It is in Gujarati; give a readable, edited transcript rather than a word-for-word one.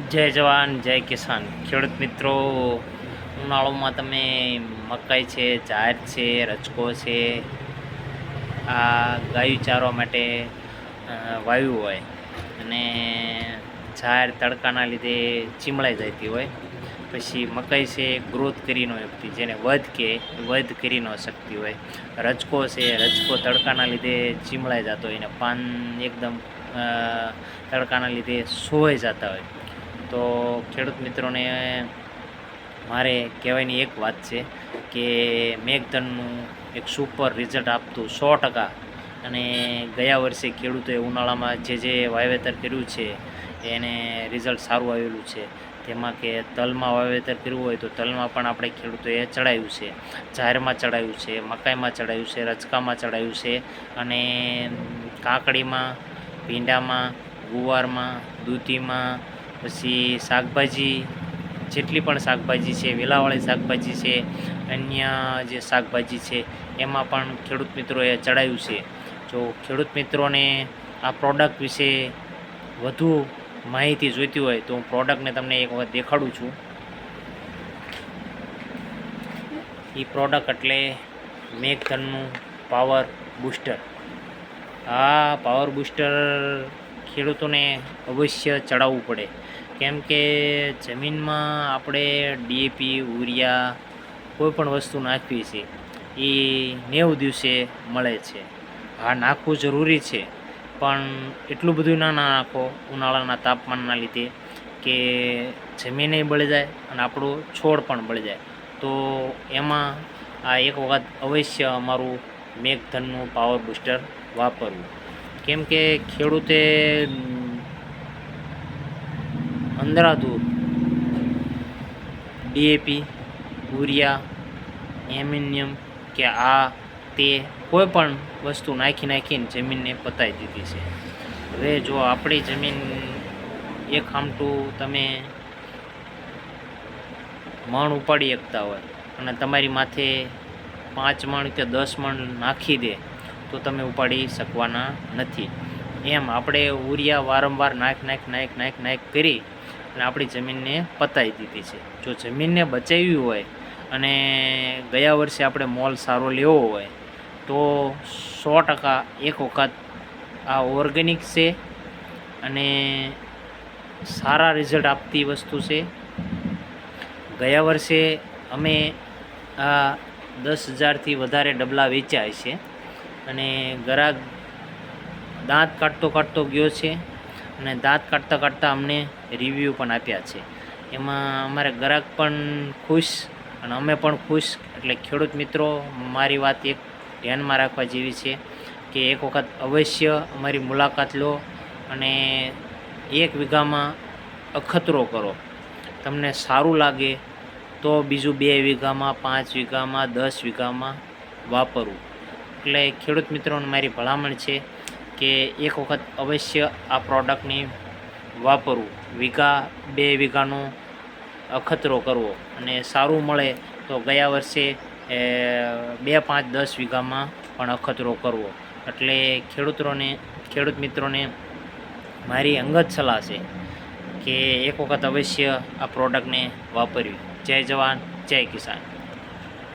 જય જવાન જય કિસાન ખેડૂત મિત્રો, ઉનાળામાં તમે મકાઈ છે, જાર છે, રચકો છે, આ ગાયું ચારવા માટે વાવ્યું હોય અને જાર તડકાના લીધે ચીમળાઈ જતી હોય, પછી મકાઈ છે ગ્રોથ કરી ન શકતી, જેને વધ કરી ન શકતી હોય. રચકો છે, રચકો તડકાના લીધે ચીમળાઈ જતો હોય ને પાન એકદમ તડકાના લીધે સોવાઈ જતા હોય. તો ખેડૂત મિત્રોને મારે કહેવાની એક વાત છે કે મેઘધનનું એક સુપર રિઝલ્ટ આપતું 100%, અને ગયા વર્ષે ખેડૂતોએ ઉનાળામાં જે વાવેતર કર્યું છે એને રિઝલ્ટ સારું આવેલું છે. તેમાં કે તલમાં વાવેતર કર્યું હોય તો તલમાં પણ આપણે ખેડૂતોએ ચડાવ્યું છે, જારમાં ચડાવ્યું છે, મકાઈમાં ચડાવ્યું છે, રચકામાં ચડાવ્યું છે, અને કાકડીમાં, ભીંડામાં, ગુવારમાં, દૂધીમાં, પછી શાકભાજી જેટલી પણ શાકભાજી છે, વેલાવાળી શાકભાજી છે, અન્ય જે શાકભાજી છે એમાં પણ ખેડૂત મિત્રોએ ચડાવ્યું છે. જો ખેડૂત મિત્રોને આ પ્રોડક્ટ વિશે વધુ માહિતી જોઈતી હોય તો હું પ્રોડક્ટને તમને એક વખત દેખાડું છું. એ પ્રોડક્ટ એટલે મેઘધનનું પાવર બૂસ્ટર. આ પાવર બૂસ્ટર ખેડૂતોને અવશ્ય ચડાવવું પડે, કેમ કે જમીનમાં આપણે ડીએપી, યુરિયા કોઈ પણ વસ્તુ નાખવી છે એ 90 દિવસે મળે છે. હા, નાખવું જરૂરી છે, પણ એટલું બધું ના નાખો ઉનાળાના તાપમાનના લીધે કે જમીને બળી જાય અને આપણું છોડ પણ બળી જાય. તો એમાં આ એક વખત અવશ્ય અમારું મેઘધનનું પાવર બૂસ્ટર વાપરવું, કેમ કે ખેડૂતે અંધાધૂંધ ડીએપી, યુરિયા, એમ્યુનિયમ કે આ તે કોઈ પણ વસ્તુ નાખીને જમીનને પતાવી દીધી છે. હવે જો આપણી જમીન એક આમટું તમે મણ ઉપાડી શકતા હોય અને તમારી માથે 5 મણ કે 10 મણ નાખી દે તો તમે ઉપાડી શકવાના નથી. એમ આપણે યુરિયા વારંવાર નાખ કરી અને આપણી જમીનને પતાવી દીધી છે. જો જમીનને બચાવવી હોય અને ગયા વર્ષે આપણે મોલ સારો લેવો હોય તો 100% એક વખત આ ઓર્ગેનિક છે અને સારા રિઝલ્ટ આપતી વસ્તુ છે. ગયા વર્ષે અમે આ 10,000થી વધારે ડબલા વેચ્યા છે અને ગ્રાહક દાંત કાઢતો ગયો છે અને દાંત કાઢતા અમને રિવ્યૂ પણ આપ્યા છે. એમાં અમારે ગ્રાહક પણ ખુશ અને અમે પણ ખુશ. એટલે ખેડૂત મિત્રો, મારી વાત એક ધ્યાનમાં રાખવા જેવી છે કે એક વખત અવશ્ય અમારી મુલાકાત લો અને 1 વીઘામાં અખતરો કરો. તમને સારું લાગે તો બીજું 2 વીઘામાં, 5 વીઘામાં, 10 વીઘામાં વાપરવું. એટલે ખેડૂત મિત્રોને મારી ભલામણ છે કે એક વખત અવશ્ય આ પ્રોડક્ટને વાપરવું, 2 વીઘાનો અખતરો કરવો અને સારું મળે તો ગયા વર્ષે 2, 5, 10 વીઘામાં પણ અખતરો કરવો. એટલે ખેડૂત મિત્રોને મારી અંગત સલાહ છે કે એક વખત અવશ્ય આ પ્રોડક્ટને વાપરવી. જય જવાન જય કિસાન.